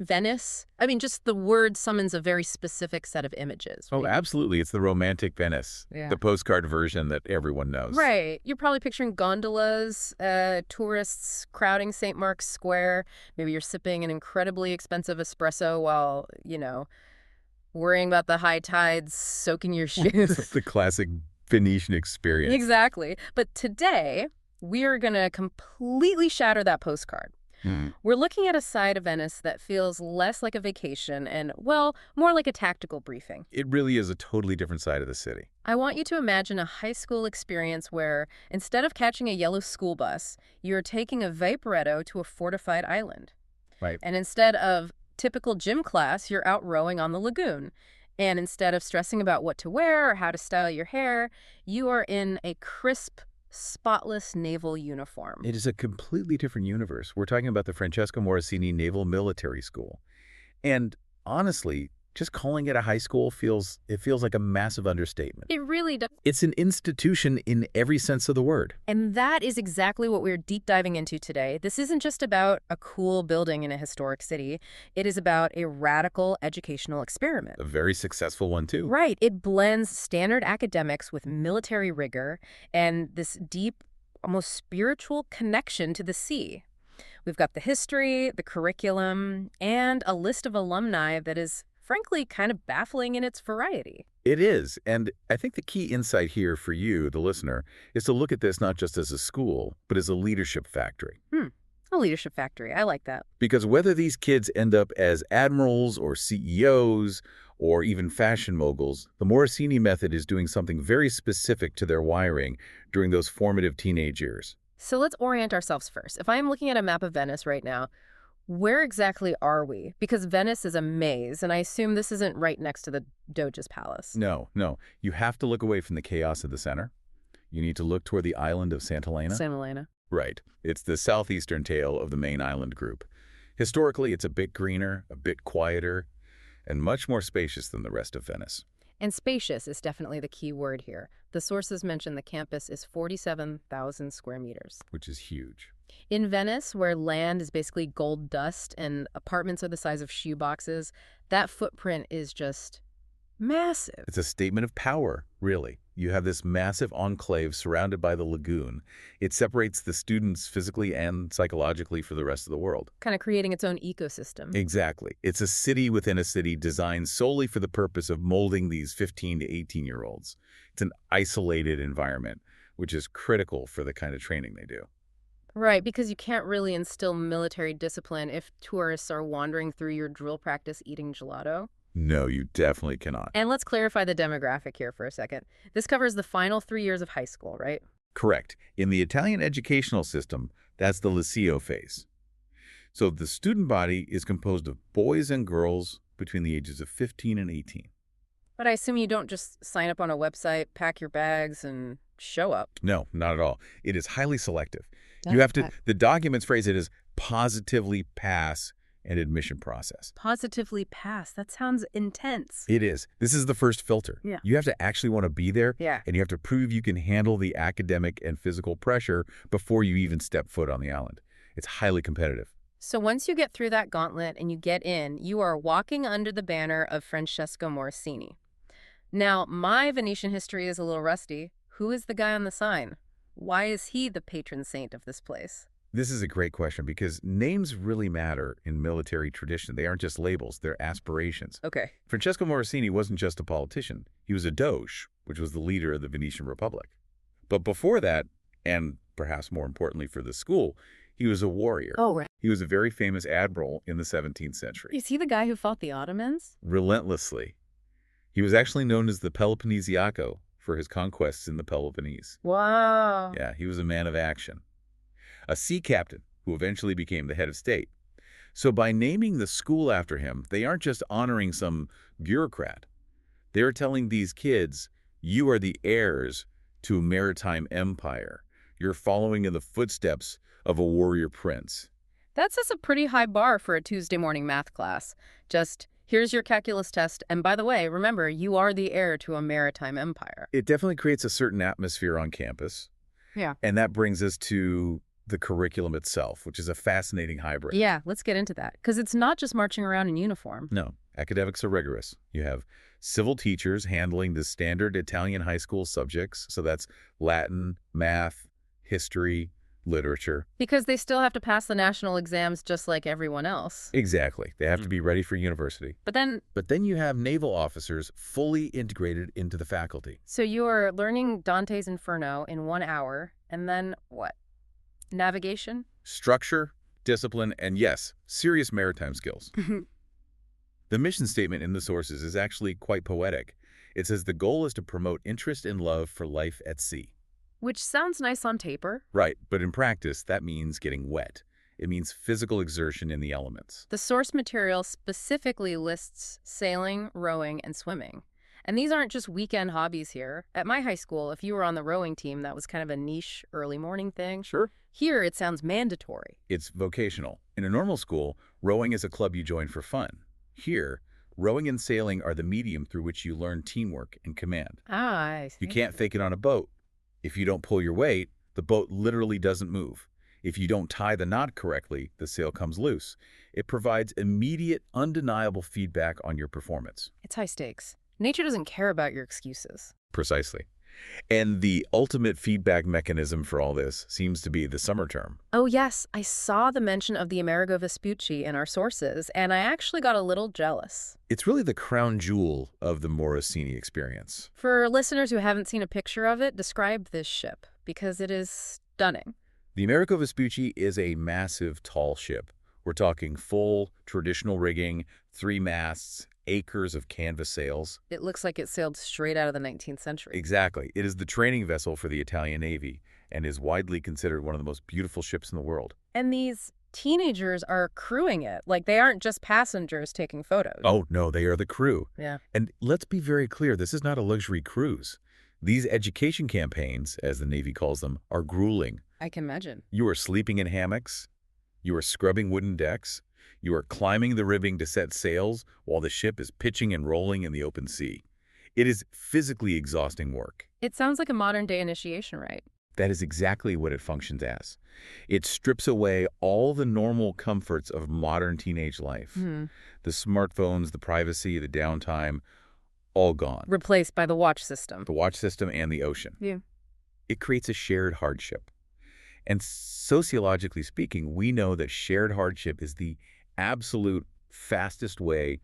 Venice. I mean, just the word summons a very specific set of images. Oh, Right? absolutely. It's the romantic Venice, Yeah. the postcard version that everyone knows. Right. You're probably picturing gondolas, tourists crowding St. Mark's Square. Maybe you're sipping an incredibly expensive espresso while, worrying about the high tides soaking your shoes. The classic Venetian experience. Exactly. But today, we are going to completely shatter that postcard. We're looking at a side of Venice that feels less like a vacation and, well, more like a tactical briefing. It really is a totally different side of the city. I want you to imagine a high school experience where, instead of catching a yellow school bus, you're taking a vaporetto to a fortified island. Right. And instead of typical gym class, you're out rowing on the lagoon. And instead of stressing about what to wear or how to style your hair, you are in a crisp, spotless naval uniform. It is a completely different universe. We're talking about the Francesco Morosini Naval Military School. And honestly, just calling it a high school feels like a massive understatement. It really does. It's an institution in every sense of the word. And that is exactly what we're deep diving into today. This isn't just about a cool building in a historic city. It is about a radical educational experiment. A very successful one, too. Right. It blends standard academics with military rigor and this deep, almost spiritual connection to the sea. We've got the history, the curriculum, and a list of alumni that is, frankly, kind of baffling in its variety. It is. And I think the key insight here for you, the listener, is to look at this not just as a school, but as a leadership factory. A leadership factory. I like that. Because whether these kids end up as admirals or CEOs or even fashion moguls, the Morosini method is doing something very specific to their wiring during those formative teenage years. So let's orient ourselves first. If I'm looking at a map of Venice right now, where exactly are we? Because Venice is a maze, and I assume this isn't right next to the Doge's palace. No. You have to look away from the chaos of the center. You need to look toward the island of Santa Elena. Santa Elena. Right. It's the southeastern tail of the main island group. Historically, it's a bit greener, a bit quieter, and much more spacious than the rest of Venice. And spacious is definitely the key word here. The sources mention the campus is 47,000 square meters. Which is huge. In Venice, where land is basically gold dust and apartments are the size of shoeboxes, that footprint is just massive. It's a statement of power, really. You have this massive enclave surrounded by the lagoon. It separates the students physically and psychologically for the rest of the world. Kind of creating its own ecosystem. Exactly. It's a city within a city designed solely for the purpose of molding these 15 to 18-year-olds. It's an isolated environment, which is critical for the kind of training they do. Right, because you can't really instill military discipline if tourists are wandering through your drill practice eating gelato. No, you definitely cannot. And let's clarify the demographic here for a second. This covers the final 3 years of high school, right? Correct. In the Italian educational system, that's the Liceo phase. So the student body is composed of boys and girls between the ages of 15 and 18. But I assume you don't just sign up on a website, pack your bags, and show up. No, not at all. It is highly selective. That's You have to, the documents phrase it as positively pass an admission process. Positively pass. That sounds intense. It is. This is the first filter. Yeah. You have to actually want to be there, Yeah. and you have to prove you can handle the academic and physical pressure before you even step foot on the island. It's highly competitive. So once you get through that gauntlet and you get in, you are walking under the banner of Francesco Morosini. Now, my Venetian history is a little rusty. Who is the guy on the sign? Why is he the patron saint of this place? This is a great question because names really matter in military tradition. They aren't just labels, they're aspirations. Okay. Francesco Morosini wasn't just a politician. He was a doge, which was the leader of the Venetian Republic. But before that, and perhaps more importantly for the school, he was a warrior. Oh, right. He was a very famous admiral in the 17th century. Is he the guy who fought the Ottomans? Relentlessly. He was actually known as the Peloponnesiaco for his conquests in the Peloponnese. Wow. Yeah, he was a man of action. A sea captain who eventually became the head of state. So by naming the school after him, they aren't just honoring some bureaucrat. They're telling these kids, you are the heirs to a maritime empire. You're following in the footsteps of a warrior prince. That sets a pretty high bar for a Tuesday morning math class. Just, here's your calculus test, and by the way, remember, you are the heir to a maritime empire. It definitely creates a certain atmosphere on campus. Yeah. And that brings us to the curriculum itself, which is a fascinating hybrid. Yeah, let's get into that. Because it's not just marching around in uniform. No, academics are rigorous. You have civil teachers handling the standard Italian high school subjects, so that's Latin, math, history, literature. Because they still have to pass the national exams just like everyone else. Exactly. They have to be ready for university. But then you have naval officers fully integrated into the faculty. so you're learning Dante's Inferno in 1 hour, and then what? Navigation? Structure, discipline, and yes, serious maritime skills. The mission statement in the sources is actually quite poetic. It says the goal is to promote interest and love for life at sea. Which sounds nice on paper. Right, but in practice, that means getting wet. It means physical exertion in the elements. The source material specifically lists sailing, rowing, and swimming. And these aren't just weekend hobbies here. At my high school, if you were on the rowing team, that was kind of a niche early morning thing. Sure. Here, it sounds mandatory. It's vocational. In a normal school, rowing is a club you join for fun. Here, rowing and sailing are the medium through which you learn teamwork and command. Ah, I see. You can't fake it on a boat. If you don't pull your weight, the boat literally doesn't move. If you don't tie the knot correctly, the sail comes loose. It provides immediate, undeniable feedback on your performance. It's high stakes. Nature doesn't care about your excuses. Precisely. And the ultimate feedback mechanism for all this seems to be the summer term. Oh yes, I saw the mention of the Amerigo Vespucci in our sources, and I actually got a little jealous. It's really the crown jewel of the Morosini experience. For listeners who haven't seen a picture of it, describe this ship, because it is stunning. The Amerigo Vespucci is a massive, tall ship. We're talking full, traditional rigging, 3 masts, acres of canvas sails. It looks like it sailed straight out of the 19th century. Exactly. It is the training vessel for the Italian Navy and is widely considered one of the most beautiful ships in the world. And these teenagers are crewing it. Like, they aren't just passengers taking photos. Oh, no, they are the crew. Yeah. And let's be very clear, this is not a luxury cruise. These education campaigns, as the Navy calls them, are grueling. I can imagine. You are sleeping in hammocks. You are scrubbing wooden decks. You are climbing the ribbing to set sails while the ship is pitching and rolling in the open sea. It is physically exhausting work. It sounds like a modern-day initiation rite. That is exactly what it functions as. It strips away all the normal comforts of modern teenage life. The smartphones, the privacy, the downtime, all gone. Replaced by the watch system. The watch system and the ocean. Yeah. It creates a shared hardship. And sociologically speaking, we know that shared hardship is the absolute fastest way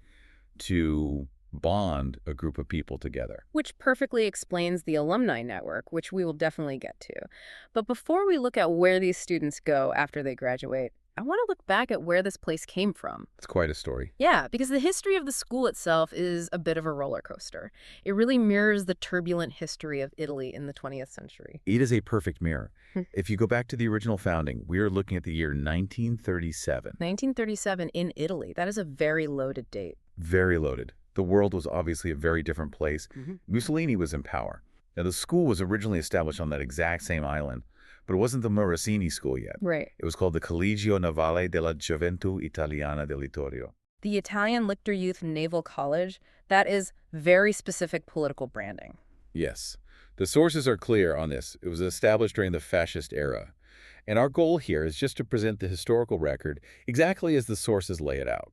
to bond a group of people together. Which perfectly explains the alumni network, which we will definitely get to. But before we look at where these students go after they graduate, I want to look back at where this place came from. It's quite a story. Yeah, because the history of the school itself is a bit of a roller coaster. It really mirrors the turbulent history of Italy in the 20th century. It is a perfect mirror. If you go back to the original founding, we are looking at the year 1937. 1937 in Italy. That is a very loaded date. Very loaded. The world was obviously a very different place. Mussolini was in power. Now, the school was originally established on that exact same island, but it wasn't the Morosini School yet. Right. It was called the Collegio Navale della Gioventù Italiana del Littorio. The Italian Lichter Youth Naval College, that is very specific political branding. Yes. The sources are clear on this. It was established during the fascist era. And our goal here is just to present the historical record exactly as the sources lay it out.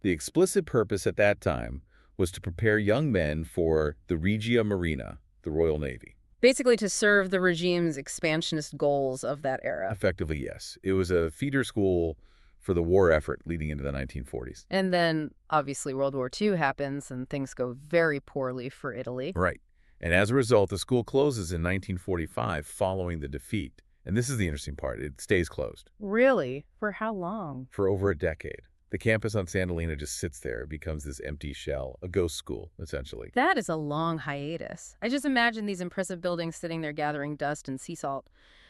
The explicit purpose at that time was to prepare young men for the Regia Marina, the Royal Navy. Basically to serve the regime's expansionist goals of that era. Effectively, yes. It was a feeder school for the war effort leading into the 1940s. And then, obviously, World War II happens and things go very poorly for Italy. Right. And as a result, the school closes in 1945 following the defeat. And this is the interesting part. It stays closed. Really? For how long? For over a decade. The campus on Sandalina just sits there. It becomes this empty shell, a ghost school, essentially. That is a long hiatus. I just imagine these impressive buildings sitting there gathering dust and sea salt.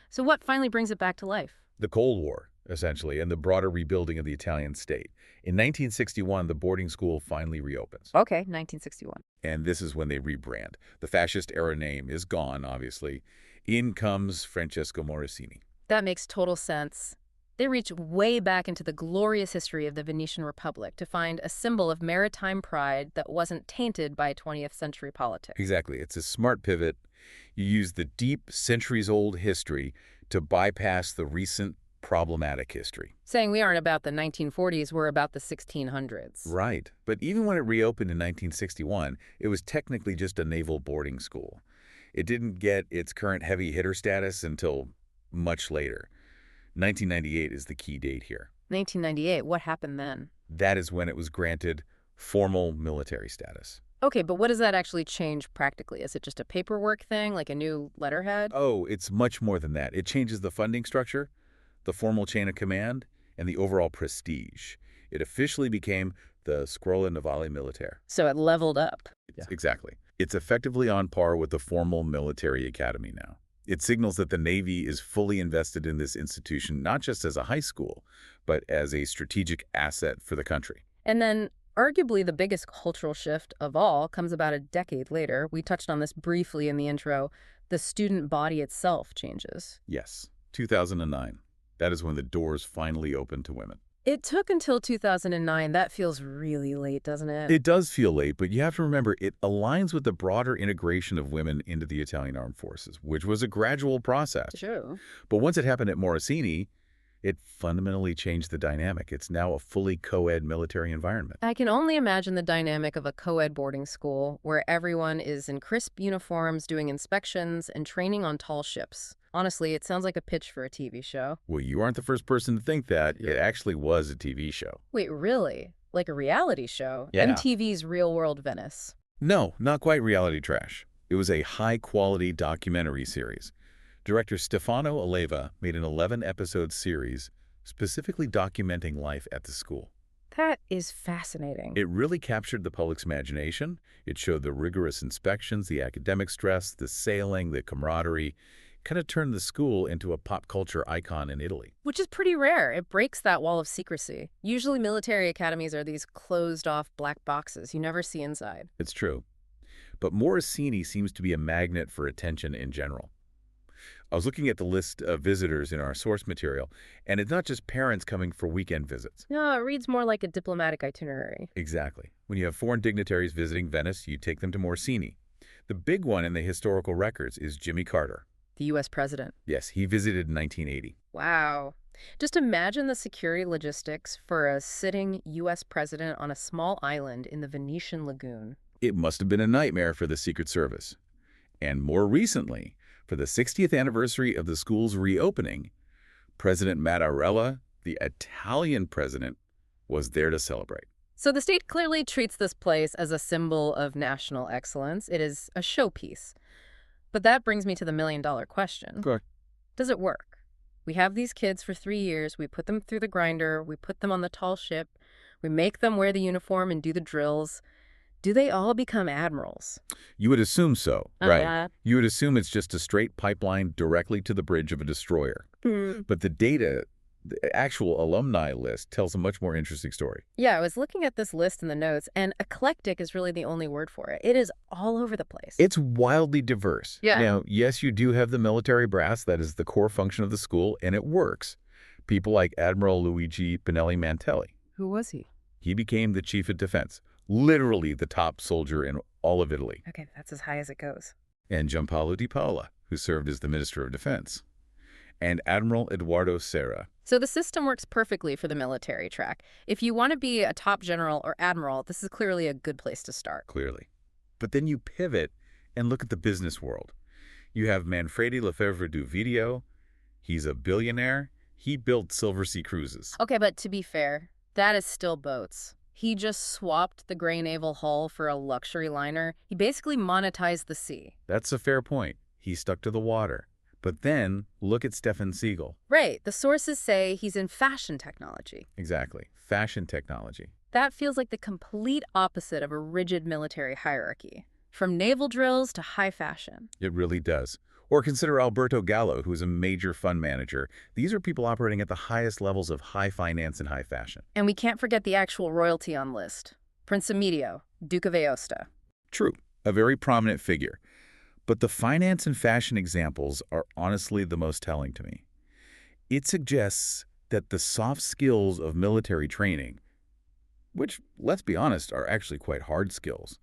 So what finally brings it back to life? The Cold War, essentially, and the broader rebuilding of the Italian state. In 1961, the boarding school finally reopens. Okay, 1961. And this is when they rebrand. The fascist-era name is gone, obviously. In comes Francesco Morosini. That makes total sense. They reach way back into the glorious history of the Venetian Republic to find a symbol of maritime pride that wasn't tainted by 20th century politics. Exactly. It's a smart pivot. You use the deep, centuries-old history to bypass the recent problematic history. Saying we aren't about the 1940s, we're about the 1600s. Right. But even when it reopened in 1961, it was technically just a naval boarding school. It didn't get its current heavy hitter status until much later. 1998 is the key date here. 1998, what happened then? That is when it was granted formal military status. Okay, but what does that actually change practically? Is it just a paperwork thing, like a new letterhead? Oh, it's much more than that. It changes the funding structure, the formal chain of command, and the overall prestige. It officially became the Scuola Navale Militare. So it leveled up. Exactly. It's effectively on par with the formal military academy now. It signals that the Navy is fully invested in this institution, not just as a high school, but as a strategic asset for the country. And then, arguably the biggest cultural shift of all comes about a decade later. We touched on this briefly in the intro. The student body itself changes. Yes, 2009. That is when the doors finally opened to women. It took until 2009. That feels really late, doesn't it? It does feel late, but you have to remember it aligns with the broader integration of women into the Italian armed forces, which was a gradual process. Sure. But once it happened at Morosini, it fundamentally changed the dynamic. It's now a fully co-ed military environment. I can only imagine the dynamic of a co-ed boarding school where everyone is in crisp uniforms doing inspections and training on tall ships. Honestly, it sounds like a pitch for a TV show. Well, you aren't the first person to think that. It actually was a TV show. Wait, really? Like a reality show? Yeah. MTV's Real World Venice. No, not quite reality trash. It was a high-quality documentary series. Director Stefano Aleva made an 11-episode series specifically documenting life at the school. That is fascinating. It really captured the public's imagination. It showed the rigorous inspections, the academic stress, the sailing, the camaraderie. Kind of turned the school into a pop culture icon in Italy. Which is pretty rare. It breaks that wall of secrecy. Usually military academies are these closed-off black boxes you never see inside. It's true. But Morosini seems to be a magnet for attention in general. I was looking at the list of visitors in our source material, and it's not just parents coming for weekend visits. No, it reads more like a diplomatic itinerary. Exactly. When you have foreign dignitaries visiting Venice, you take them to Morosini. The big one in the historical records is Jimmy Carter. The U.S. president. Yes, he visited in 1980. Wow. Just imagine the security logistics for a sitting U.S. president on a small island in the Venetian lagoon. It must have been a nightmare for the Secret Service. And more recently, for the 60th anniversary of the school's reopening, President Mattarella, the Italian president, was there to celebrate. So the state clearly treats this place as a symbol of national excellence. It is a showpiece. But that brings me to the million-dollar question. Correct. Does it work? We have these kids for 3 years. We put them through the grinder. We put them on the tall ship. We make them wear the uniform and do the drills. Do they all become admirals? You would assume so, right? Uh-huh. You would assume it's just a straight pipeline directly to the bridge of a destroyer. But the data, the actual alumni list, tells a much more interesting story. Yeah, I was looking at this list in the notes, and eclectic is really the only word for it. It is all over the place. It's wildly diverse. Yeah. Now, yes, you do have the military brass. That is the core function of the school, and it works. People like Admiral Luigi Pinelli Mantelli. Who was he? He became the chief of defense, literally the top soldier in all of Italy. Okay, that's as high as it goes. And Giampaolo Di Paola, who served as the Minister of Defense. And Admiral Eduardo Serra. So the system works perfectly for the military track. If you want to be a top general or admiral, this is clearly a good place to start. Clearly. But then you pivot and look at the business world. You have Manfredi Lefebvre du Video. He's a billionaire. He built Silver Sea Cruises. Okay, but to be fair, that is still boats. He just swapped the gray naval hull for a luxury liner. He basically monetized the sea. That's a fair point. He stuck to the water. But then, look at Stefan Siegel. Right. The sources say he's in fashion technology. Exactly. Fashion technology. That feels like the complete opposite of a rigid military hierarchy. From naval drills to high fashion. It really does. Or consider Alberto Gallo, who is a major fund manager. These are people operating at the highest levels of high finance and high fashion. And we can't forget the actual royalty on list. Prince Emilio, Duke of Aosta. True. A very prominent figure. But the finance and fashion examples are honestly the most telling to me. It suggests that the soft skills of military training, which, let's be honest, are actually quite hard skills,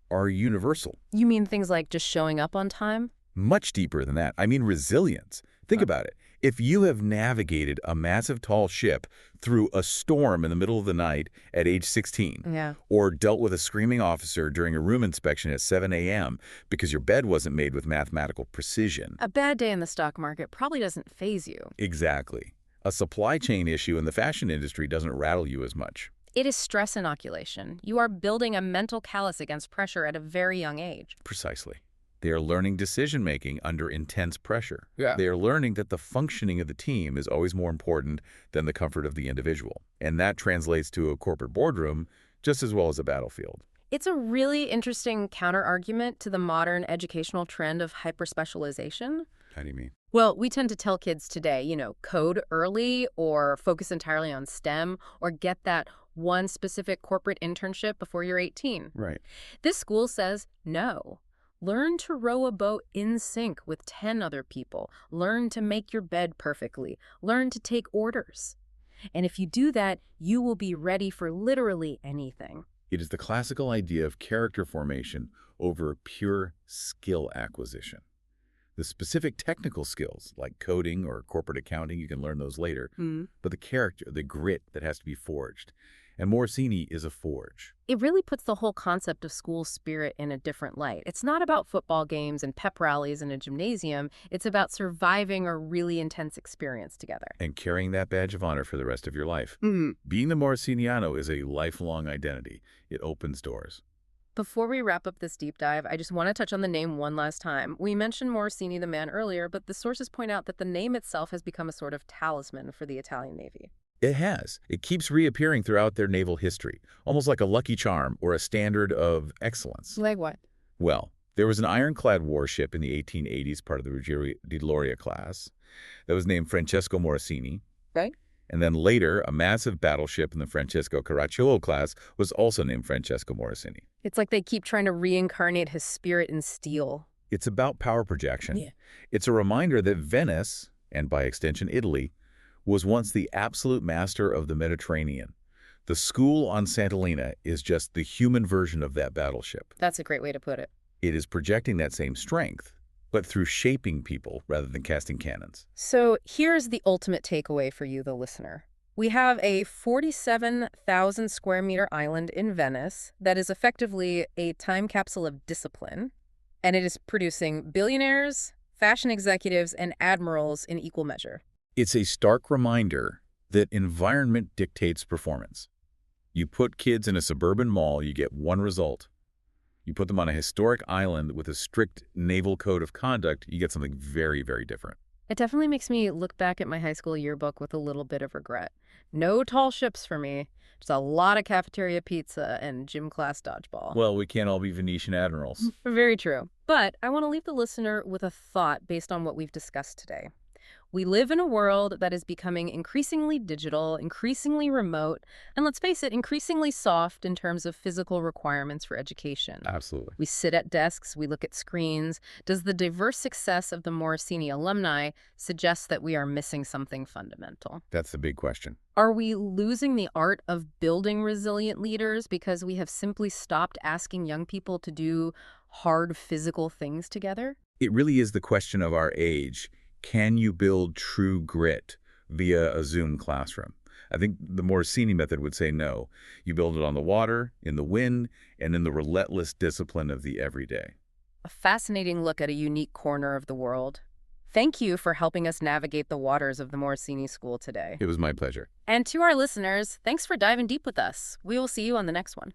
are universal. You mean things like just showing up on time? Much deeper than that. I mean resilience. Think Huh. about it. If you have navigated a massive tall ship through a storm in the middle of the night at age 16, Yeah. or dealt with a screaming officer during a room inspection at 7 a.m. because your bed wasn't made with mathematical precision. A bad day in the stock market probably doesn't faze you. Exactly. A supply chain issue in the fashion industry doesn't rattle you as much. It is stress inoculation. You are building a mental callus against pressure at a very young age. Precisely. They are learning decision-making under intense pressure. Yeah. They are learning that the functioning of the team is always more important than the comfort of the individual. And that translates to a corporate boardroom just as well as a battlefield. It's a really interesting counter-argument to the modern educational trend of hyperspecialization. How do you mean? Well, we tend to tell kids today, code early or focus entirely on STEM or get that one specific corporate internship before you're 18. Right. This school says no. Learn to row a boat in sync with 10 other people. Learn to make your bed perfectly. Learn to take orders. And if you do that, you will be ready for literally anything. It is the classical idea of character formation over pure skill acquisition. The specific technical skills, like coding or corporate accounting, you can learn those later, but the character, the grit that has to be forged. And Morosini is a forge. It really puts the whole concept of school spirit in a different light. It's not about football games and pep rallies in a gymnasium. It's about surviving a really intense experience together. And carrying that badge of honor for the rest of your life. Mm. Being the Morosiniano is a lifelong identity. It opens doors. Before we wrap up this deep dive, I just want to touch on the name one last time. We mentioned Morosini the man earlier, but the sources point out that the name itself has become a sort of talisman for the Italian Navy. It has. It keeps reappearing throughout their naval history, almost like a lucky charm or a standard of excellence. Like what? Well, there was an ironclad warship in the 1880s, part of the Ruggiero di Loria class, that was named Francesco Morosini. Right. And then later, a massive battleship in the Francesco Caracciolo class was also named Francesco Morosini. It's like they keep trying to reincarnate his spirit in steel. It's about power projection. Yeah. It's a reminder that Venice, and by extension Italy, was once the absolute master of the Mediterranean. The school on Sant'Elena is just the human version of that battleship. That's a great way to put it. It is projecting that same strength, but through shaping people rather than casting cannons. So here's the ultimate takeaway for you, the listener. We have a 47,000 square meter island in Venice that is effectively a time capsule of discipline, and it is producing billionaires, fashion executives, and admirals in equal measure. It's a stark reminder that environment dictates performance. You put kids in a suburban mall, you get one result. You put them on a historic island with a strict naval code of conduct, you get something very, very different. It definitely makes me look back at my high school yearbook with a little bit of regret. No tall ships for me, just a lot of cafeteria pizza and gym class dodgeball. Well, we can't all be Venetian admirals. Very true. But I want to leave the listener with a thought based on what we've discussed today. We live in a world that is becoming increasingly digital, increasingly remote, and let's face it, increasingly soft in terms of physical requirements for education. Absolutely. We sit at desks, we look at screens. Does the diverse success of the Morosini alumni suggest that we are missing something fundamental? That's the big question. Are we losing the art of building resilient leaders because we have simply stopped asking young people to do hard physical things together? It really is the question of our age. Can you build true grit via a Zoom classroom? I think the Morosini method would say no. You build it on the water, in the wind, and in the relentless discipline of the everyday. A fascinating look at a unique corner of the world. Thank you for helping us navigate the waters of the Morosini School today. It was my pleasure. And to our listeners, thanks for diving deep with us. We will see you on the next one.